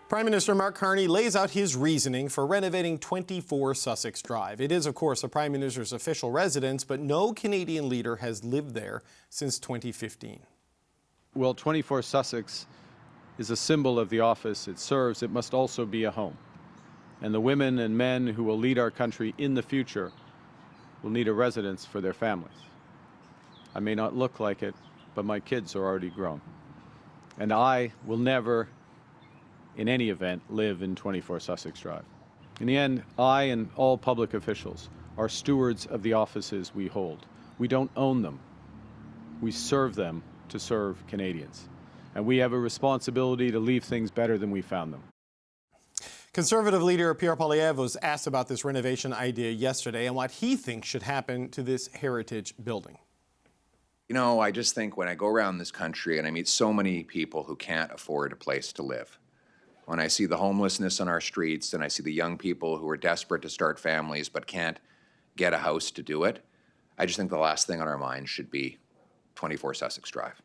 Prime Minister Mark Carney lays out his reasoning for renovating 24 Sussex Drive. It is, of course, the Prime Minister's official residence, but no Canadian leader has lived there since 2015. Well, 24 Sussex is a symbol of the office it serves. It must also be a home. And the women and men who will lead our country in the future will need a residence for their families. I may not look like it, but my kids are already grown. And I will never, in any event, live in 24 Sussex Drive. In the end, I and all public officials are stewards of the offices we hold. We don't own them. We serve them to serve Canadians. And we have a responsibility to leave things better than we found them. Conservative leader Pierre Poilievre was asked about this renovation idea yesterday and what he thinks should happen to this heritage building. You know, I just think when I go around this country and I meet so many people who can't afford a place to live, when I see the homelessness on our streets and I see the young people who are desperate to start families but can't get a house to do it, I just think the last thing on our minds should be 24 Sussex Drive.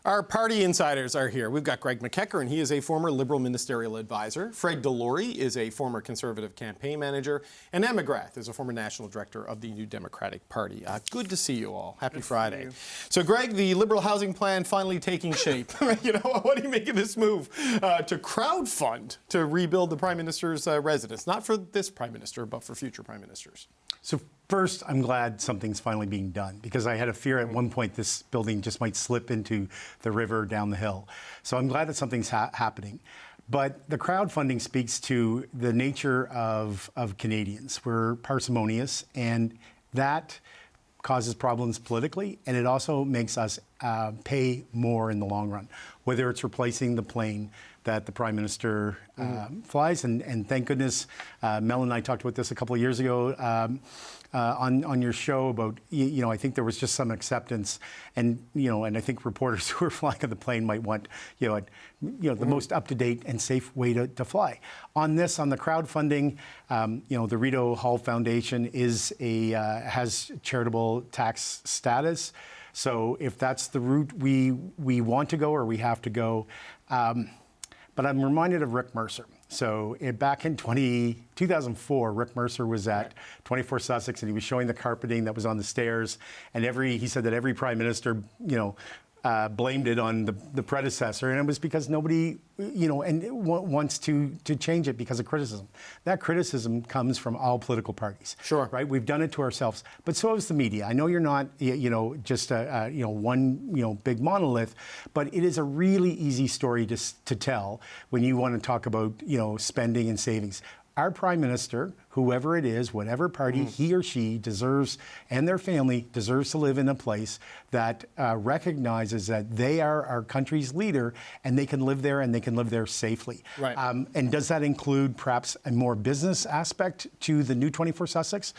Our party insiders are here. We've got Greg MacEachern. He is a former Liberal ministerial advisor. Fred DeLorey is a former Conservative campaign manager. And Anne McGrath is a former national director of the New Democratic Party. Good to see you all. Happy Friday. So, Greg, the Liberal housing plan finally taking shape. You know, what do you make of this move to crowdfund to rebuild the Prime Minister's residence? Not for this Prime Minister, but for future Prime Ministers. So first, I'm glad something's finally being done, because I had a fear at one point this building just might slip into the river down the hill. So I'm glad that something's happening. But the crowdfunding speaks to the nature of Canadians. We're parsimonious, and that causes problems politically, and it also makes us pay more in the long run, whether it's replacing the plane that the Prime Minister flies. And thank goodness, Mel and I talked about this a couple of years ago on your show about, you know, I think there was just some acceptance, and, you know, and I think reporters who are flying on the plane might want, the most up-to-date and safe way to fly. On this, on the crowdfunding, the Rito Hall Foundation has charitable tax status. So if that's the route we want to go or we have to go, but I'm reminded of Rick Mercer. So back in 2004, Rick Mercer was at 24 Sussex, and he was showing the carpeting that was on the stairs. And he said that every Prime Minister, blamed it on the predecessor, and it was because nobody, wants to change it because of criticism. That criticism comes from all political parties. Sure. Right? We've done it to ourselves, but so has the media. I know you're not, just one, big monolith, but it is a really easy story to tell when you want to talk about, spending and savings. Our Prime Minister, whoever it is, whatever party he or she deserves, and their family deserves to live in a place that recognizes that they are our country's leader, and they can live there, and they can live there safely. Right. And does that include perhaps a more business aspect to the new 24 Sussex?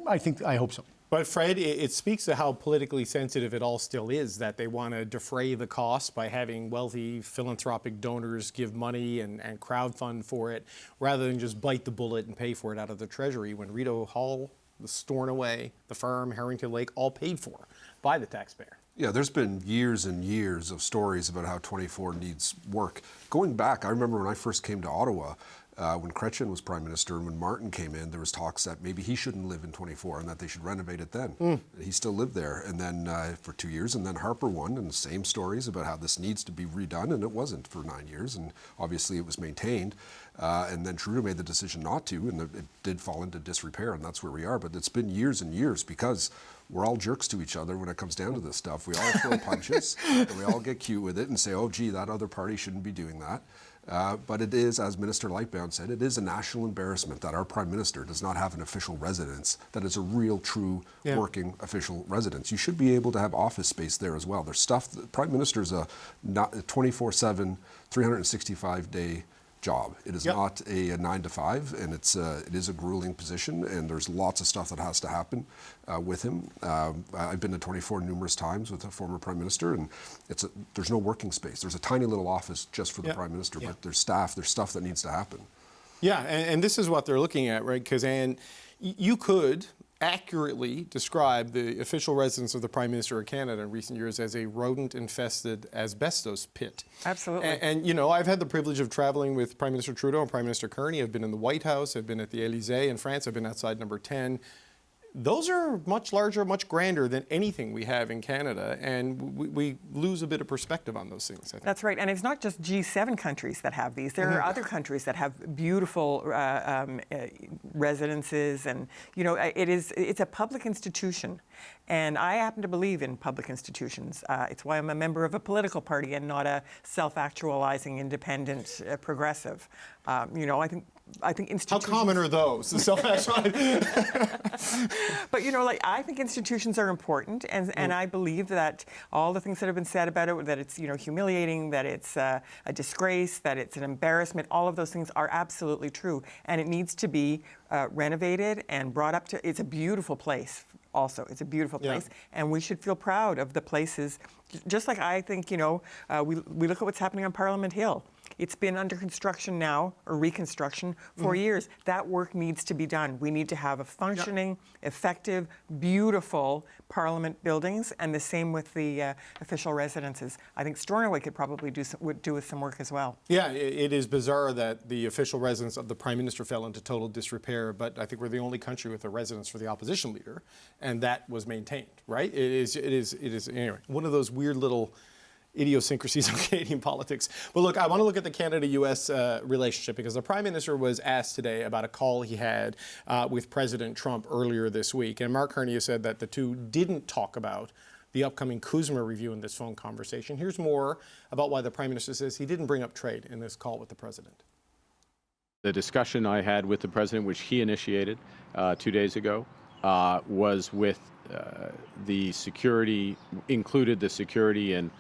I hope so. But Fred, it speaks to how politically sensitive it all still is, that they want to defray the cost by having wealthy philanthropic donors give money and crowdfund for it, rather than just bite the bullet and pay for it out of the Treasury, when Rito Hall, the Stornoway, the farm, Harrington Lake, all paid for by the taxpayer. Yeah, there's been years and years of stories about how 24 needs work. Going back, I remember when I first came to Ottawa, when Chrétien was Prime Minister and when Martin came in, there was talks that maybe he shouldn't live in 24 and that they should renovate it then. He still lived there, and then for 2 years, and then Harper won, and the same stories about how this needs to be redone, and it wasn't for 9 years, and obviously it was maintained. And then Trudeau made the decision not to, and it did fall into disrepair, and that's where we are. But it's been years and years, because we're all jerks to each other when it comes down to this stuff. We all throw punches, and we all get cute with it and say, oh, gee, that other party shouldn't be doing that. But it is, as Minister Lightbound said, it is a national embarrassment that our Prime Minister does not have an official residence that is a real, true, working official residence. You should be able to have office space there as well. There's stuff, the Prime Minister's a 24/7, 365-day job. It is not a 9 to 5, and it is a grueling position, and there's lots of stuff that has to happen with him. I've been to 24 numerous times with a former Prime Minister, and there's no working space. There's a tiny little office just for the Prime Minister, but there's staff, there's stuff that needs to happen. Yeah, and this is what they're looking at, right? Because, Anne, you could, accurately described the official residence of the Prime Minister of Canada in recent years as a rodent-infested asbestos pit. Absolutely. And, you know, I've had the privilege of traveling with Prime Minister Trudeau and Prime Minister Carney. I've been in the White House. I've been at the Élysée in France. I've been outside Number 10. Those are much larger, much grander than anything we have in Canada, and we lose a bit of perspective on those things, I think. That's right, and it's not just G7 countries that have these. There are other countries that have beautiful residences, and you know, it's a public institution, and I happen to believe in public institutions. It's why I'm a member of a political party and not a self-actualizing, independent progressive. You know, I think institutions. How common are those? The self-actualized. But you know, like I think institutions are important, and I believe that all the things that have been said about it, that it's, you know, humiliating, that it's a disgrace, that it's an embarrassment, all of those things are absolutely true, and it needs to be renovated and brought up to. It's a beautiful place. Also, it's a beautiful place, and we should feel proud of the places. Just like I think, you know, we look at what's happening on Parliament Hill. It's been under construction now, or reconstruction, for years. That work needs to be done. We need to have a functioning, effective, beautiful Parliament buildings, and the same with the official residences. I think Stornoway could probably do with some work as well. Yeah, it is bizarre that the official residence of the Prime Minister fell into total disrepair, but I think we're the only country with a residence for the opposition leader, and that was maintained, right? It is anyway, one of those weird little idiosyncrasies of Canadian politics. But look, I want to look at the Canada-U.S. relationship, because the Prime Minister was asked today about a call he had with President Trump earlier this week. And Mark Carney has said that the two didn't talk about the upcoming CUSMA review in this phone conversation. Here's more about why the Prime Minister says he didn't bring up trade in this call with the President. The discussion I had with the President, which he initiated 2 days ago, was with the security, included the security and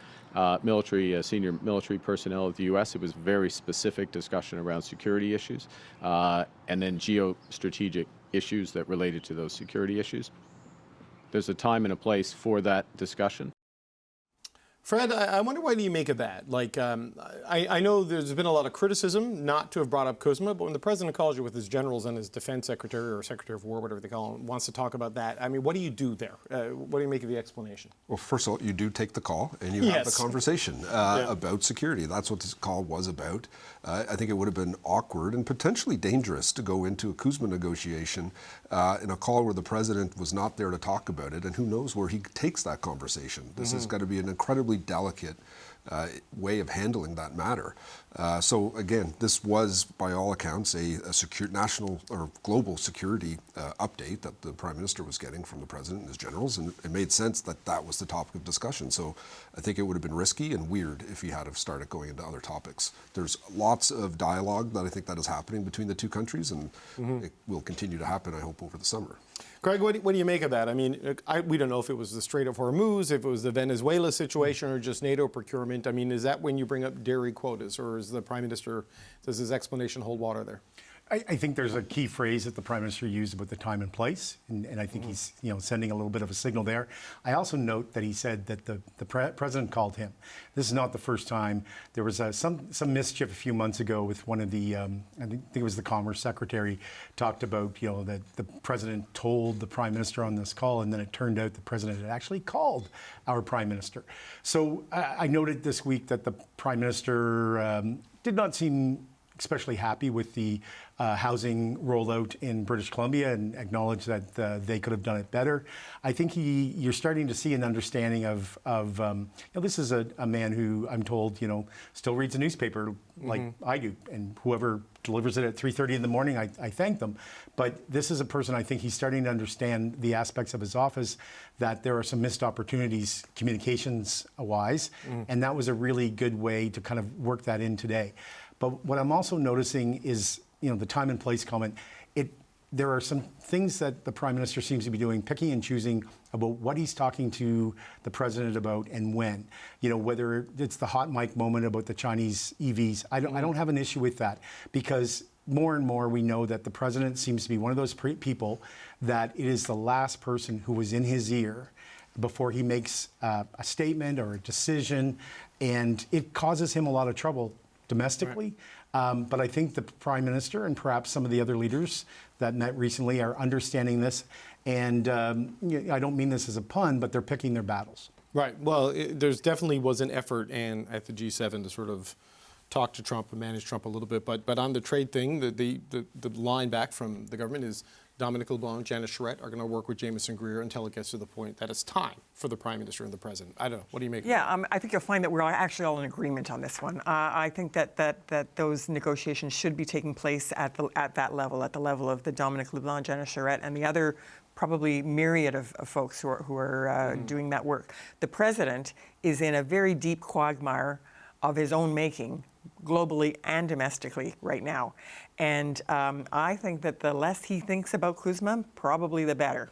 senior military personnel of the U.S. It was very specific discussion around security issues and then geostrategic issues that related to those security issues. There's a time and a place for that discussion. Fred, I wonder why do you make of that? Like, I know there's been a lot of criticism not to have brought up CUSMA, but when the President calls you with his generals and his defense secretary or secretary of war, whatever they call him, wants to talk about that, I mean, what do you do there? What do you make of the explanation? Well, first of all, you do take the call and you have the conversation about security. That's what this call was about. I think it would have been awkward and potentially dangerous to go into a CUSMA negotiation in a call where the President was not there to talk about it, and who knows where he takes that conversation. This has got to be an incredibly delicate way of handling that matter. So again, this was, by all accounts, a national or global security update that the Prime Minister was getting from the President and his generals, and it made sense that that was the topic of discussion. So I think it would have been risky and weird if he had have started going into other topics. There's lots of dialogue that I think that is happening between the two countries, and it will continue to happen, I hope, over the summer. Greg, what do you make of that? I mean, we don't know if it was the Strait of Hormuz, if it was the Venezuela situation, or just NATO procurement. I mean, is that when you bring up dairy quotas, or is the Prime Minister, does his explanation hold water there? I think there's a key phrase that the Prime Minister used about the time and place, and I think he's sending a little bit of a signal there. I also note that he said that the President called him. This is not the first time. There was some mischief a few months ago with one of the, I think it was the Commerce Secretary, talked about that the President told the Prime Minister on this call, and then it turned out the President had actually called our Prime Minister. So I noted this week that the Prime Minister did not seem especially happy with the housing rollout in British Columbia, and acknowledge that they could have done it better. I think you're starting to see an understanding of this is a man who, I'm told, still reads a newspaper like I do, and whoever delivers it at 3:30 in the morning, I thank them. But this is a person, I think he's starting to understand the aspects of his office, that there are some missed opportunities communications-wise, and that was a really good way to kind of work that in today. But what I'm also noticing is, the time and place comment. There are some things that the Prime Minister seems to be doing, picking and choosing about what he's talking to the President about and when. Whether it's the hot mic moment about the Chinese EVs, I don't have an issue with that, because more and more we know that the President seems to be one of those people that it is the last person who was in his ear before he makes a statement or a decision, and it causes him a lot of trouble domestically. But I think the Prime Minister and perhaps some of the other leaders that met recently are understanding this. And I don't mean this as a pun, but they're picking their battles. Right. Well, there's definitely was an effort and at the G7 to sort of talk to Trump and manage Trump a little bit. But on the trade thing, the line back from the government is Dominic LeBlanc, Janice Charette are going to work with Jameson Greer until it gets to the point that it's time for the Prime Minister and the President. I don't know. What do you make of it? Yeah, I think you'll find that we're actually all in agreement on this one. I think that those negotiations should be taking place at that level, at the level of the Dominic LeBlanc, Janice Charette, and the other probably myriad of folks who are doing that work. The President is in a very deep quagmire of his own making, globally and domestically right now. And I think that the less he thinks about CUSMA, probably the better.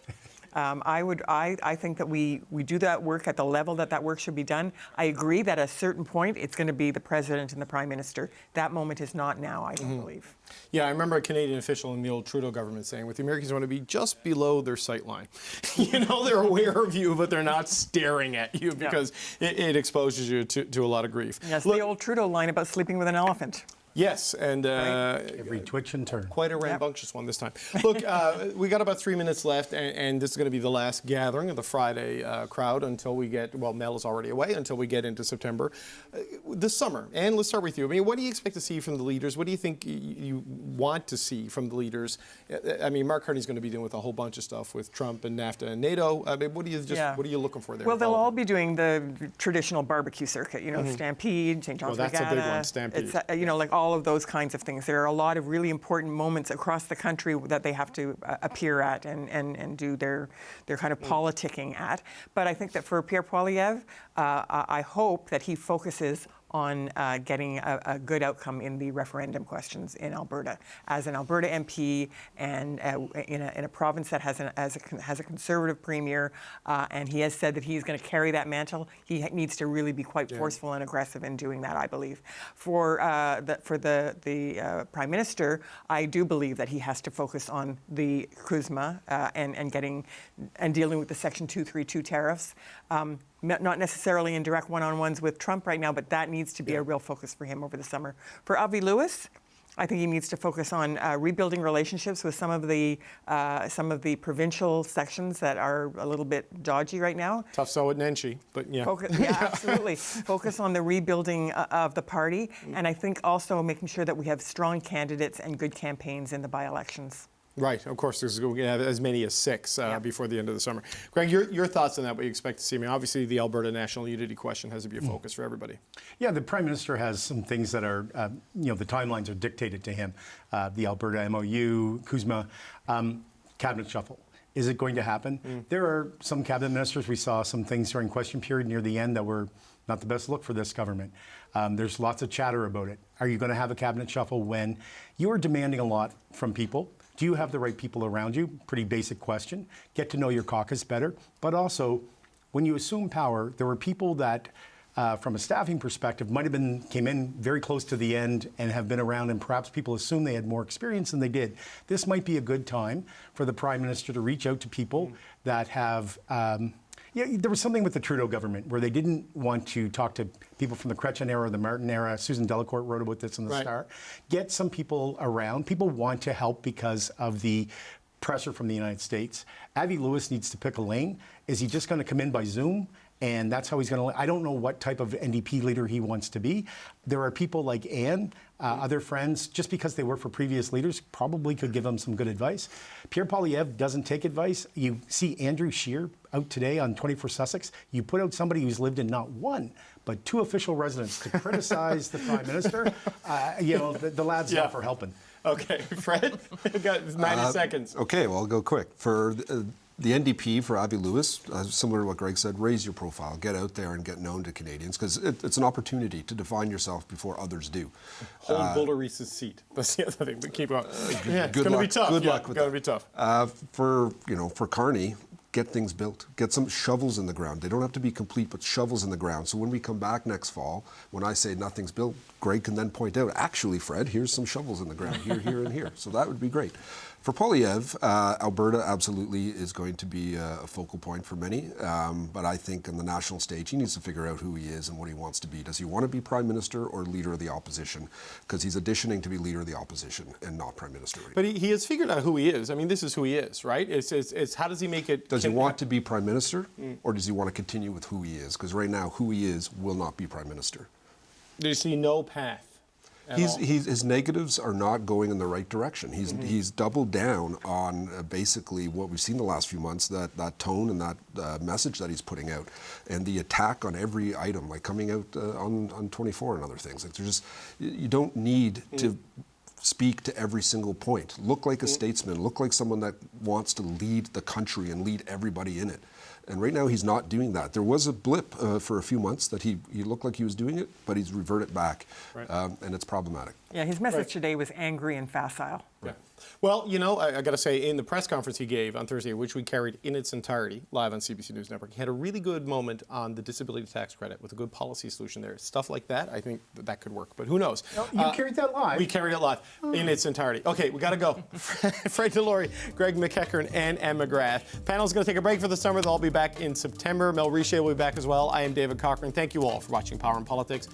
I think that we do that work at the level that work should be done. I agree that at a certain point, it's going to be the President and the Prime Minister. That moment is not now, I don't believe. Yeah, I remember a Canadian official in the old Trudeau government saying, with the Americans want to be just below their sight line. They're aware of you, but they're not staring at you because it exposes you to a lot we Yes, the old Trudeau line about sleeping with an elephant. Yes, and every twitch and turn. Quite a rambunctious one this time. Look, we got about 3 minutes left, and this is going to be the last gathering of the Friday crowd until we get, well, Mel is already away, until we get into September. This summer, and let's start with you. I mean, what do you expect to see from the leaders? What do you think you want to see from the leaders? I mean, Mark Carney's going to be dealing with a whole bunch of stuff with Trump and NAFTA and NATO. I mean, what are you looking for there? Well, they'll all be doing the traditional barbecue circuit, Stampede, St. John's That's Regatta. a big one, Stampede. It's, like all of those kinds of things. There are a lot of really important moments across the country that they have to appear at and do their kind of politicking at. But I think that for Pierre Poilievre, I hope that he focuses on getting a good outcome in the referendum questions in Alberta. As an Alberta MP and in a province that has a conservative premier, and he has said that he's going to carry that mantle, he needs to really be quite forceful and aggressive in doing that, I believe. For the Prime Minister, I do believe that he has to focus on the CUSMA and dealing with the Section 232 tariffs. Not necessarily in direct one-on-ones with Trump right now, but that needs to be a real focus for him over the summer. For Avi Lewis, I think he needs to focus on rebuilding relationships with some of the provincial sections that are a little bit dodgy right now. Tough sell at Nenshi, but yeah. Absolutely. Focus on the rebuilding of the party, and I think also making sure that we have strong candidates and good campaigns in the by-elections. Right, of course, we're going to have as many as 6 before the end of the summer. Greg, your thoughts on that, what you expect to see? I mean, obviously, the Alberta national unity question has to be a focus for everybody. Yeah, the Prime Minister has some things that are, the timelines are dictated to him. The Alberta MOU, CUSMA, cabinet shuffle. Is it going to happen? There are some cabinet ministers, we saw some things during question period near the end that were not the best look for this government. There's lots of chatter about it. Are you going to have a cabinet shuffle when you are demanding a lot from people? Do you have the right people around you? Pretty basic question. Get to know your caucus better. But also, when you assume power, there were people that, from a staffing perspective, came in very close to the end and have been around, and perhaps people assume they had more experience than they did. This might be a good time for the Prime Minister to reach out to people that have. There was something with the Trudeau government where they didn't want to talk to people from the Chrétien era or the Martin era. Susan Delacourt wrote about this in the Star. Get some people around. People want to help because of the pressure from the United States. Avi Lewis needs to pick a lane. Is he just going to come in by Zoom? And that's how he's going to. I don't know what type of NDP leader he wants to be. There are people like Anne, other friends, just because they work for previous leaders, probably could give him some good advice. Pierre Poilievre doesn't take advice. You see Andrew Scheer out today on 24 Sussex. You put out somebody who's lived in not 1, but 2 official residents to criticize the Prime Minister. The lad's not for helping. Okay, Fred, you've got 90 seconds. Okay, well, I'll go quick. For the NDP, for Avi Lewis, similar to what Greg said, raise your profile, get out there and get known to Canadians, because it's an opportunity to define yourself before others do. Hold Boulder Reese's seat. That's the other thing, but keep on. It's going to be tough. Good luck with that. It's going to be tough. For Carney, get things built. Get some shovels in the ground. They don't have to be complete, but shovels in the ground. So when we come back next fall, when I say nothing's built, Greg can then point out, actually, Fred, here's some shovels in the ground, here, and here. So that would be great. For Poilievre, Alberta absolutely is going to be a focal point for many, but I think on the national stage he needs to figure out who he is and what he wants to be. Does he want to be Prime Minister or Leader of the Opposition? Because he's auditioning to be Leader of the Opposition and not Prime Minister right But now. he has figured out who he is. I mean, this is who he is, right? It's how does he make it... Does he want to be Prime Minister or does he want to continue with who he is? Because right now who he is will not be Prime Minister. Do you see no path? His negatives are not going in the right direction. He's doubled down on basically what we've seen the last few months, that tone and that message that he's putting out, and the attack on every item, like coming out on 24 and other things. Like you don't need to speak to every single point. Look like a statesman. Look like someone that wants to lead the country and lead everybody in it. And right now he's not doing that. There was a blip for a few months that he looked like he was doing it, but he's reverted back, right. And it's problematic. Yeah, his message today was angry and facile. Yeah. Well, you know, I got to say, in the press conference he gave on Thursday, which we carried in its entirety live on CBC News Network, he had a really good moment on the disability tax credit with a good policy solution there. Stuff like that, I think that could work, but who knows? No, you carried that live. We carried it live in its entirety. Okay, we got to go. Fred DeLorey, Greg MacEachern, and Anne McGrath. Panel's going to take a break for the summer. They'll all be back in September. Mel Richer will be back as well. I am David Cochran. Thank you all for watching Power and Politics.